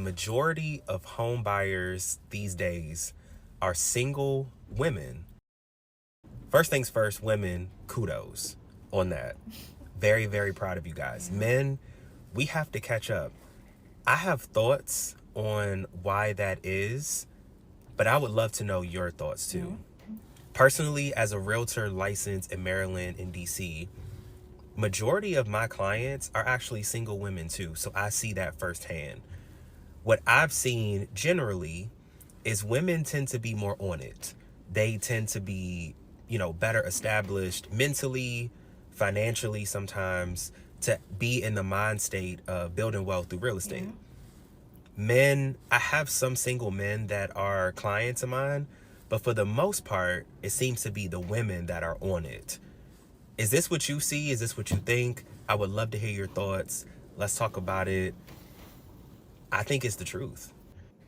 Majority of home buyers these days are single women. First things first, women, kudos on that. Very, very proud of you guys. Men, we have to catch up. I have thoughts on why that is, but I would love to know your thoughts too. Personally, as a realtor licensed in Maryland and DC, majority of my clients are actually single women too, so I see that firsthand. What I've seen generally is women tend to be more on it. They tend to be, better established mentally, financially sometimes, to be in the mind state of building wealth through real estate. Men, I have some single men that are clients of mine, but for the most part, it seems to be the women that are on it. Is this what you see? Is this what you think? I would love to hear your thoughts. Let's talk about it. I think it's the truth.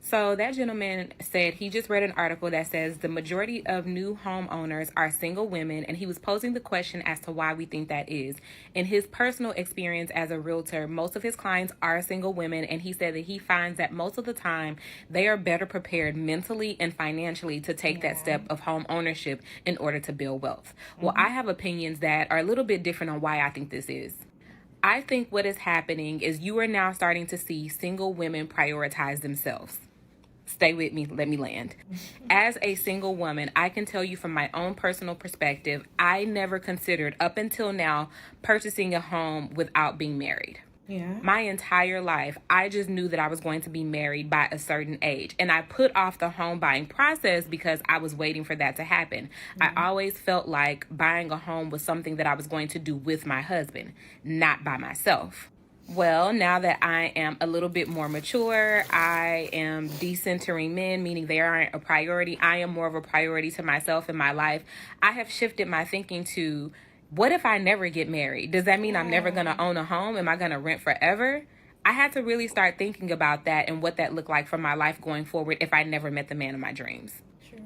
So that gentleman said he just read an article that says the majority of new homeowners are single women, and he was posing the question as to why we think that is. In his personal experience as a realtor, most of his clients are single women, and he said that he finds that most of the time they are better prepared mentally and financially to take that step of home ownership in order to build wealth. Well, I have opinions that are a little bit different on why I think this is. I think what is happening is you are now starting to see single women prioritize themselves. Stay with me, let me land. As a single woman, I can tell you from my own personal perspective, I never considered up until now purchasing a home without being married. My entire life, I just knew that I was going to be married by a certain age. And I put off the home buying process because I was waiting for that to happen. I always felt like buying a home was something that I was going to do with my husband, not by myself. Well, now that I am a little bit more mature, I am decentering men, meaning they aren't a priority. I am more of a priority to myself in my life. I have shifted my thinking to, what if I never get married? Does that mean I'm never going to own a home? Am I going to rent forever? I had to really start thinking about that and what that looked like for my life going forward if I never met the man of my dreams.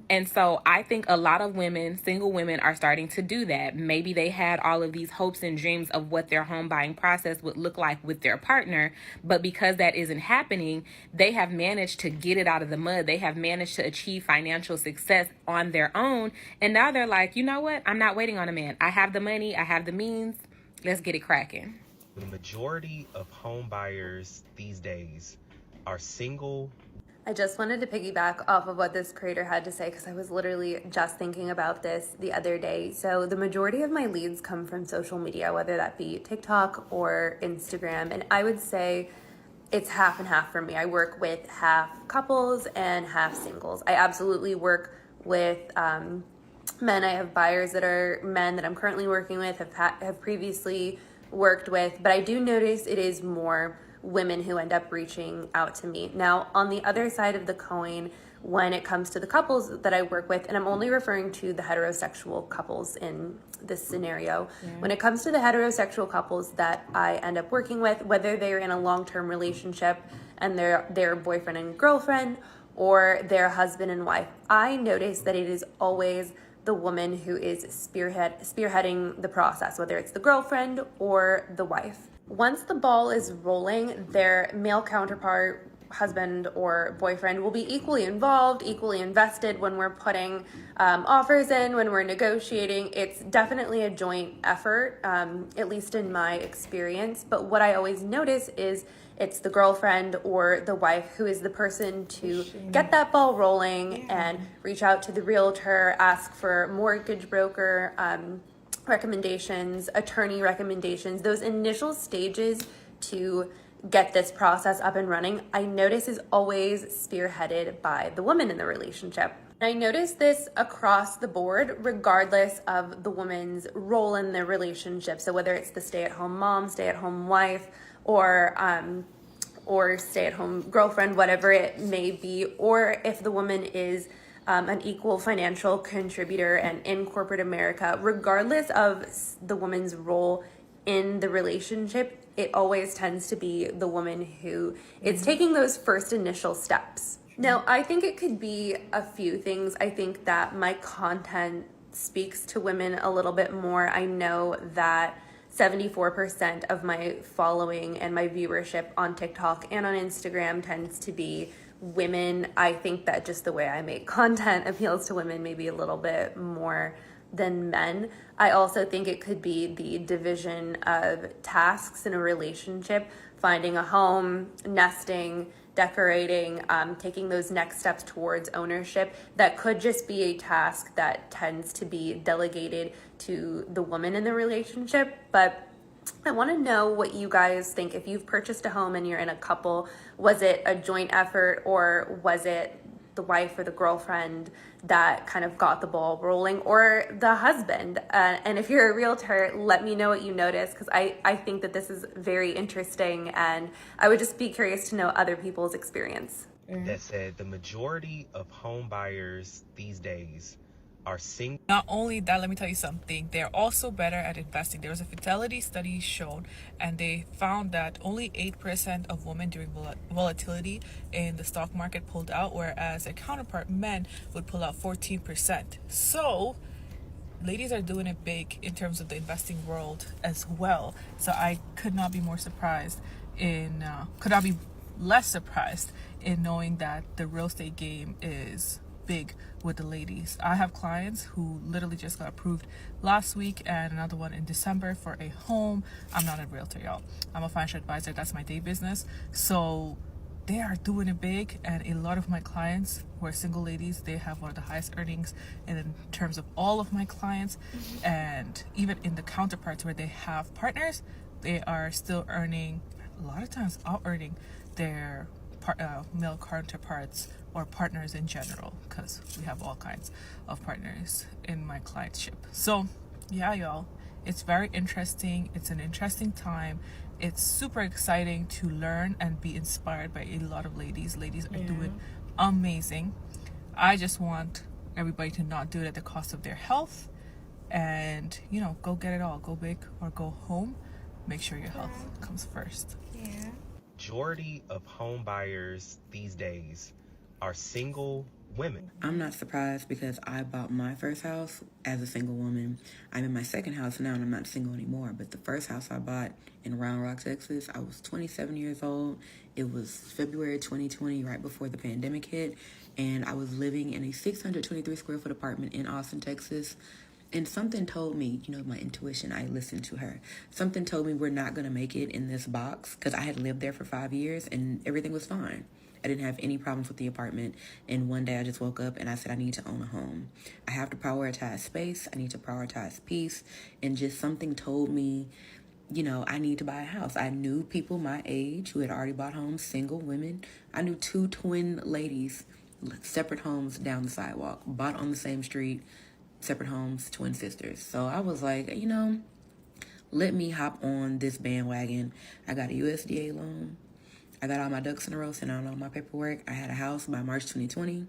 And so I think a lot of women, single women, are starting to do that. Maybe they had all of these hopes and dreams of what their home buying process would look like with their partner. But because that isn't happening, they have managed to get it out of the mud. They have managed to achieve financial success on their own. And now they're like, you know what? I'm not waiting on a man. I have the money. I have the means. Let's get it cracking. The majority of home buyers these days are single. I just wanted to piggyback off of what this creator had to say because I was literally just thinking about this the other day. So the majority of my leads come from social media, whether that be TikTok or Instagram. And I would say it's half and half for me. I work with half couples and half singles. I absolutely work with men. I have buyers that are men that I'm currently working with, have previously worked with. But I do notice it is more women who end up reaching out to me. Now, on the other side of the coin, when it comes to the couples that I work with, and I'm only referring to the heterosexual couples in this scenario, when it comes to the heterosexual couples that I end up working with, whether they're in a long-term relationship and they're boyfriend and girlfriend or they're husband and wife, I notice that it is always the woman who is spearheading the process, whether it's the girlfriend or the wife. Once the ball is rolling, their male counterpart, husband or boyfriend, will be equally involved, equally invested when we're putting offers in, when we're negotiating. It's definitely a joint effort, at least in my experience. But what I always notice is it's the girlfriend or the wife who is the person to get that ball rolling and reach out to the realtor, ask for mortgage broker recommendations, attorney recommendations, those initial stages to get this process up and running, I notice is always spearheaded by the woman in the relationship. And I notice this across the board, regardless of the woman's role in the relationship. So whether it's the stay-at-home mom, stay-at-home wife, or stay-at-home girlfriend, whatever it may be, or if the woman is an equal financial contributor and in corporate America, regardless of the woman's role in the relationship, it always tends to be the woman who is taking those first initial steps. Now, I think it could be a few things. I think that my content speaks to women a little bit more. I know that 74% of my following and my viewership on TikTok and on Instagram tends to be women. I think that just the way I make content appeals to women maybe a little bit more than men. I also think it could be the division of tasks in a relationship, finding a home, nesting, decorating, taking those next steps towards ownership. That could just be a task that tends to be delegated to the woman in the relationship. But I want to know what you guys think. If you've purchased a home and you're in a couple, was it a joint effort, or was it the wife or the girlfriend that kind of got the ball rolling, or the husband? And if you're a realtor, let me know what you noticed, because I think that this is very interesting, and I would just be curious to know other people's experience. That said the majority of home buyers these days are single. Not only that, let me tell you something, they're also better at investing. There was a fidelity study shown, and they found that only 8% of women during volatility in the stock market pulled out, whereas their counterpart men would pull out 14%. So ladies are doing it big in terms of the investing world as well. So I could not be more surprised could not be less surprised in knowing that the real estate game is big with the ladies. I have clients who literally just got approved last week, and another one in December for a home. I'm not a realtor, y'all. I'm a financial advisor. That's my day business. So they are doing it big, and a lot of my clients who are single ladies, they have one of the highest earnings in terms of all of my clients. And even in the counterparts where they have partners, they are still earning, a lot of times out earning their male counterparts or partners in general, because we have all kinds of partners in my clientship. So yeah, y'all, it's very interesting. It's an interesting time. It's super exciting to learn and be inspired by a lot of ladies. Ladies are doing amazing. I just want everybody to not do it at the cost of their health, and go get it all. Go big or go home. Make sure your health comes first. Yeah. Majority of home buyers these days are single women. I'm not surprised, because I bought my first house as a single woman. I'm in my second house now, and I'm not single anymore. But the first house I bought in Round Rock, Texas, I was 27 years old. It was February 2020, right before the pandemic hit. And I was living in a 623 square foot apartment in Austin, Texas. And something told me, my intuition, I listened to her. Something told me we're not going to make it in this box, because I had lived there for 5 years and everything was fine. I didn't have any problems with the apartment. And one day I just woke up and I said, I need to own a home. I have to prioritize space. I need to prioritize peace. And just something told me, I need to buy a house. I knew people my age who had already bought homes, single women. I knew 2 twin ladies, separate homes down the sidewalk, bought on the same street, separate homes, twin sisters. So I was like, let me hop on this bandwagon. I got a USDA loan. I got all my ducks in a row, sent out all my paperwork. I had a house by March 2020.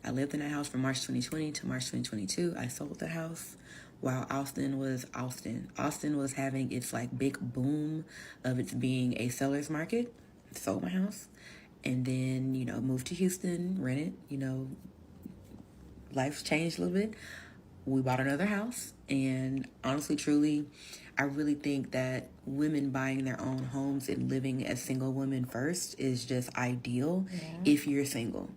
I lived in that house from March 2020 to March 2022. I sold the house while Austin was Austin. Austin was having its big boom of its being a seller's market. Sold my house. And then, moved to Houston, rented, life's changed a little bit. We bought another house, and honestly, truly, I really think that women buying their own homes and living as single women first is just ideal if you're single.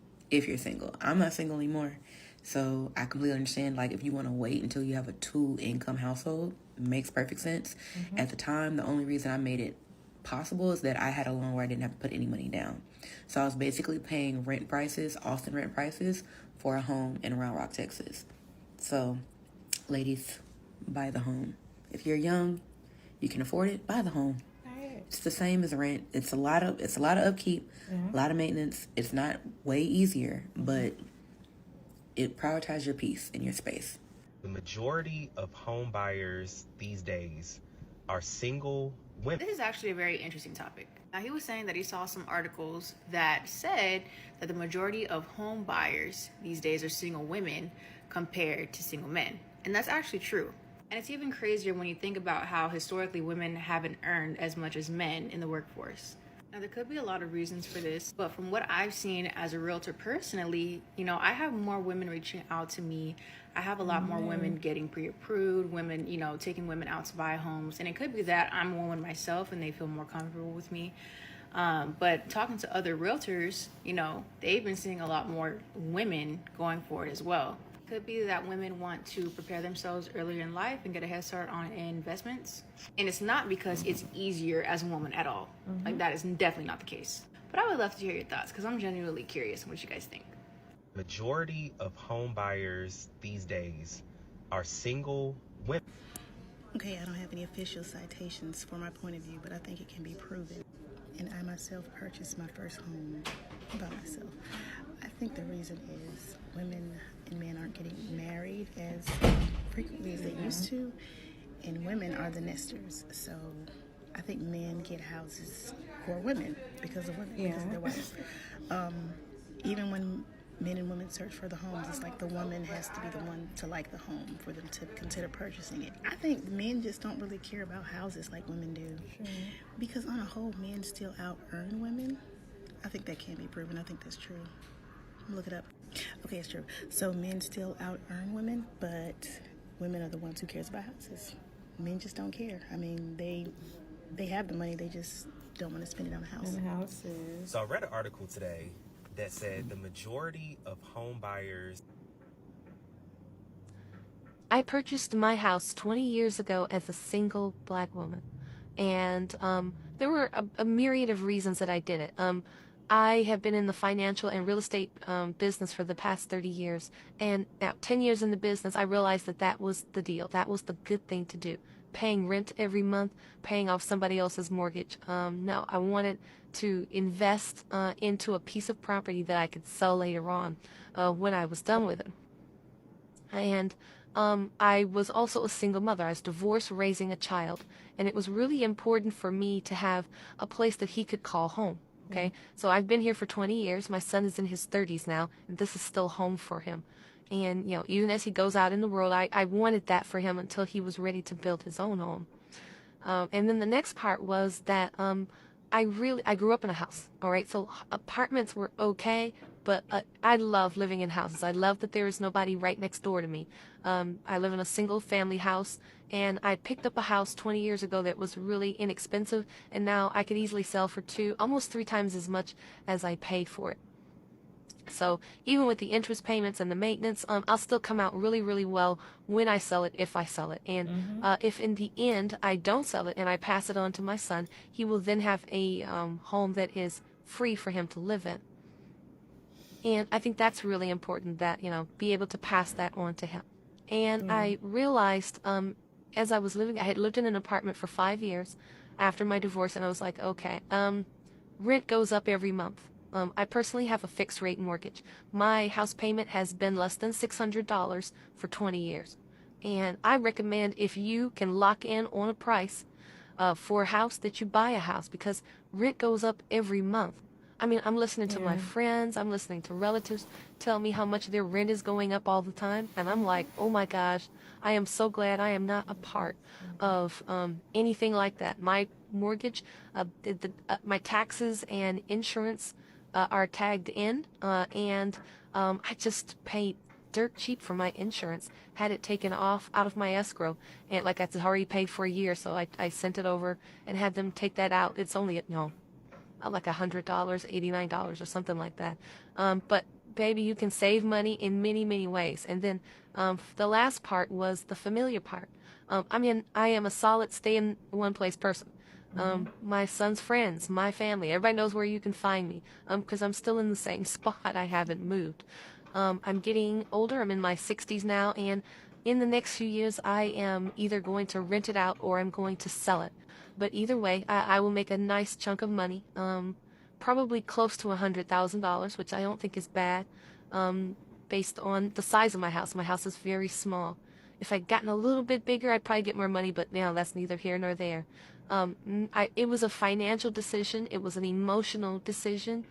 I'm not single anymore, so I completely understand, if you want to wait until you have a 2-income household, it makes perfect sense. At the time, the only reason I made it possible is that I had a loan where I didn't have to put any money down. So I was basically paying Austin rent prices, for a home in Round Rock, Texas. So, ladies, buy the home. If you're young, you can afford it, buy the home. Right. It's the same as rent. It's a lot of upkeep, a lot of maintenance. It's not way easier, but it prioritizes your peace and your space. The majority of home buyers these days are single women. This is actually a very interesting topic. Now, he was saying that he saw some articles that said that the majority of home buyers these days are single women compared to single men. And that's actually true. And it's even crazier when you think about how historically women haven't earned as much as men in the workforce. Now, there could be a lot of reasons for this, but from what I've seen as a realtor personally, I have more women reaching out to me. I have a lot more women getting pre-approved, women, taking women out to buy homes. And it could be that I'm a woman myself and they feel more comfortable with me. But talking to other realtors, they've been seeing a lot more women going for it as well. Could be that women want to prepare themselves earlier in life and get a head start on investments. And it's not because it's easier as a woman at all. Like, that is definitely not the case. But I would love to hear your thoughts because I'm genuinely curious on what you guys think. Majority of home buyers these days are single women. Okay, I don't have any official citations for my point of view, but I think it can be proven. And I myself purchased my first home by myself. I think the reason is women and men aren't getting married as frequently as they used to, and women are the nesters. So I think men get houses for women because of women, because of their wives. Even when men and women search for the homes, it's like the woman has to be the one to like the home for them to consider purchasing it. I think men just don't really care about houses like women do. Sure. Because on a whole, men still out-earn women. I think that can be proven. I think that's true. Look it up. Okay, it's true. So men still out-earn women, but women are the ones who cares about houses. Men just don't care. I mean, they have the money, they just don't want to spend it on a house. And houses. So I read an article today that said the majority of home buyers. I purchased my house 20 years ago as a single black woman. And there were a myriad of reasons that I did it. I have been in the financial and real estate business for the past 30 years. And now 10 years in the business, I realized that was the deal. That was the good thing to do. Paying rent every month, paying off somebody else's mortgage. No, I wanted to invest into a piece of property that I could sell later on when I was done with it. And I was also a single mother. I was divorced, raising a child. And it was really important for me to have a place that he could call home. Okay, so I've been here for 20 years. My son is in his 30s now, and this is still home for him. And, even as he goes out in the world, I wanted that for him until he was ready to build his own home. And then the next part was that I grew up in a house, all right? So apartments were okay, but I love living in houses. I love that there is nobody right next door to me. I live in a single family house, and I picked up a house 20 years ago that was really inexpensive, and now I could easily sell for almost 3 times as much as I paid for it. So even with the interest payments and the maintenance, I'll still come out really, really well when I sell it, if I sell it. And if in the end I don't sell it and I pass it on to my son, he will then have a home that is free for him to live in. And I think that's really important, that, be able to pass that on to him. And I realized as I was living, I had lived in an apartment for 5 years after my divorce, and I was like, okay, rent goes up every month. I personally have a fixed rate mortgage. My house payment has been less than $600 for 20 years. And I recommend, if you can lock in on a price for a house, that you buy a house, because rent goes up every month. I mean, I'm listening to my friends, I'm listening to relatives tell me how much their rent is going up all the time. And I'm like, oh my gosh, I am so glad I am not a part of anything like that. My mortgage, my taxes and insurance are tagged in, and I just paid dirt cheap for my insurance. Had it taken out of my escrow, and like I had already paid for a year, so I sent it over and had them take that out. It's only like $100, $89 or something like that. But baby, you can save money in many, many ways. And then the last part was the familiar part. I am a solid stay in one place person. My son's friends, my family, everybody knows where you can find me, because I'm still in the same spot. I haven't moved. I'm getting older. I'm in my 60s now, and in the next few years, I am either going to rent it out or I'm going to sell it. But either way, I will make a nice chunk of money, probably close to $100,000, which I don't think is bad, based on the size of my house. My house is very small. If I'd gotten a little bit bigger, I'd probably get more money, but that's neither here nor there. It was a financial decision. It was an emotional decision.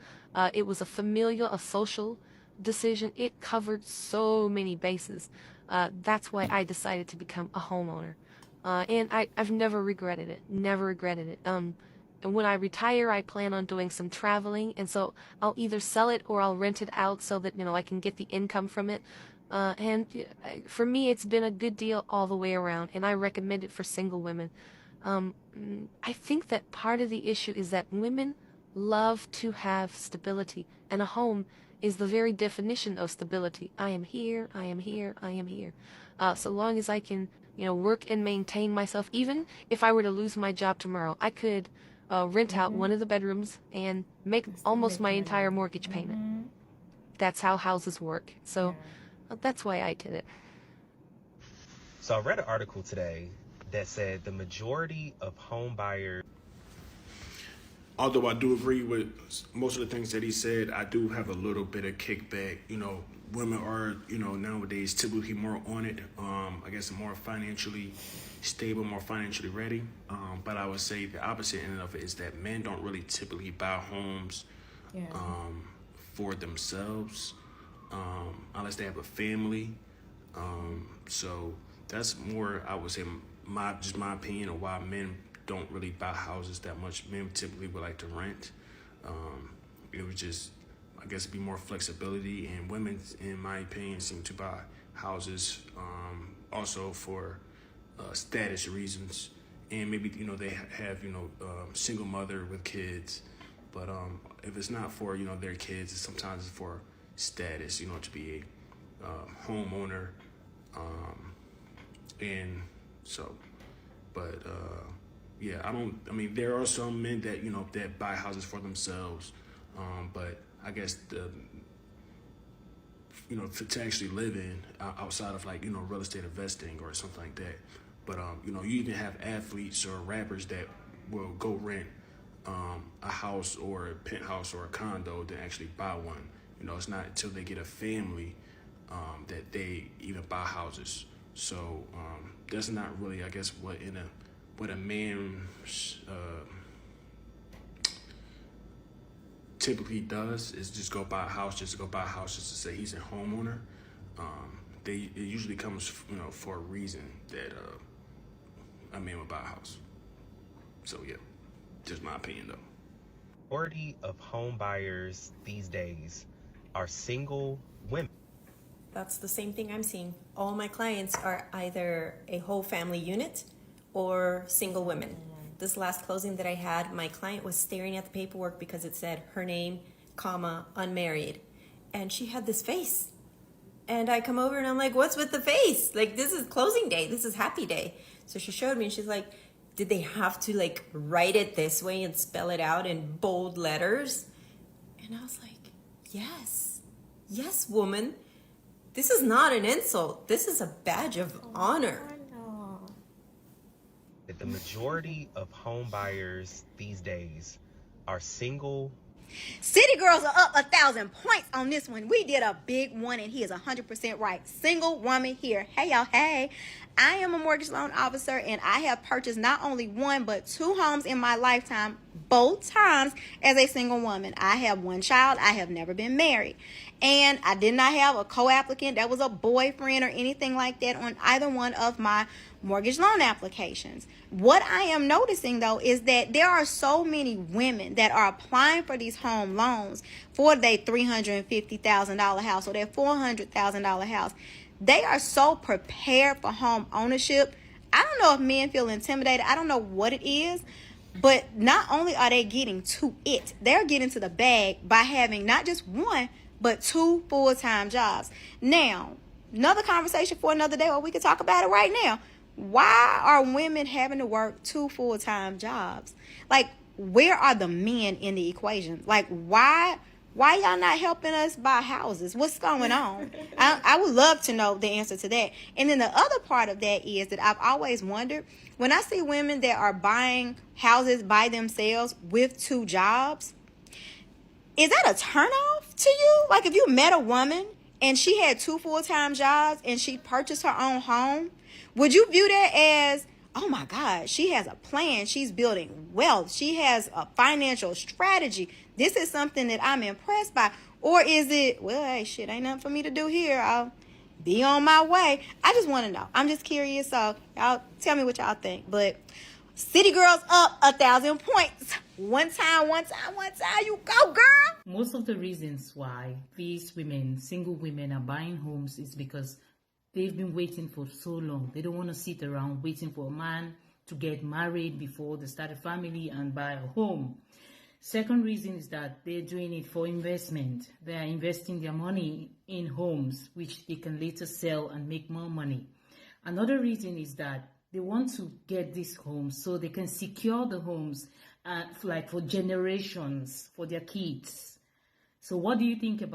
It was a familial, a social decision. It covered so many bases. That's why I decided to become a homeowner. And I've never regretted it. Never regretted it. and when I retire, I plan on doing some traveling, and so I'll either sell it or I'll rent it out so that, I can get the income from it. And for me, it's been a good deal all the way around, and I recommend it for single women. I think that part of the issue is that women love to have stability, and a home is the very definition of stability. I am here, I am here, I am here. So long as I can, work and maintain myself, even if I were to lose my job tomorrow, I could rent out one of the bedrooms and make almost my entire mortgage payment. That's how houses work. So that's why I did it. So I read an article today that said the majority of home buyers. Although I do agree with most of the things that he said, I do have a little bit of kickback. Women are, nowadays typically more on it. I guess more financially stable, more financially ready. But I would say the opposite end of it is that men don't really typically buy homes for themselves unless they have a family. So that's more, I would say, my opinion of why men don't really buy houses that much. Men typically would like to rent. It would just, I guess, be more flexibility, and women, in my opinion, seem to buy houses also for status reasons, and maybe they have single mother with kids, but if it's not for their kids, sometimes it's for status, to be a homeowner, and so, but yeah, there are some men that that buy houses for themselves, but I guess to actually live in outside of real estate investing or something like that. But you even have athletes or rappers that will go rent a house or a penthouse or a condo to actually buy one. It's not until they get a family that they even buy houses. So that's not really, I guess, what a man typically does, is just go buy a house just to say he's a homeowner. It usually comes for a reason that a man would buy a house. So yeah, just my opinion though. Majority of home buyers these days are single women. That's the same thing I'm seeing. All my clients are either a whole family unit or single women. This last closing that I had, my client was staring at the paperwork because it said her name, comma, unmarried. And she had this face. And I come over and I'm like, what's with the face? Like, this is closing day. This is happy day. So she showed me and she's like, did they have to write it this way and spell it out in bold letters? And I was like, yes, woman. This is not an insult. This is a badge of honor. The majority of home buyers these days are single. City girls are up 1,000 points on this one. We did a big one, and he is 100% right. Single woman here. Hey, y'all. Hey, I am a mortgage loan officer, and I have purchased not only one but two homes in my lifetime, both times as a single woman. I have one child. I have never been married, and I did not have a co-applicant that was a boyfriend or anything like that on either one of my mortgage loan applications. What I am noticing though is that there are so many women that are applying for these home loans for their $350,000 house or their $400,000 house. They are so prepared for home ownership. I don't know if men feel intimidated. I don't know what it is, but not only are they getting to it, they're getting to the bag by having not just one, but two full-time jobs. Now, another conversation for another day, or we could talk about it right now. Why are women having to work two full-time jobs? Where are the men in the equation? Why y'all not helping us buy houses? What's going on? I would love to know the answer to that. And then the other part of that is that I've always wondered, when I see women that are buying houses by themselves with two jobs, is that a turnoff to you? If you met a woman and she had two full-time jobs and she purchased her own home, would you view that as, oh my God, she has a plan, she's building wealth, she has a financial strategy, this is something that I'm impressed by? Or is it, well, hey, shit, ain't nothing for me to do here, I'll be on my way? I just want to know. I'm just curious, so y'all tell me what y'all think. But city girls up 1,000 points One time, you go, girl. Most of the reasons why these women, single women, are buying homes is because they've been waiting for so long. They don't want to sit around waiting for a man to get married before they start a family and buy a home. Second reason is that they're doing it for investment. They are investing their money in homes, which they can later sell and make more money. Another reason is that they want to get these homes so they can secure the homes like for generations for their kids. So what do you think about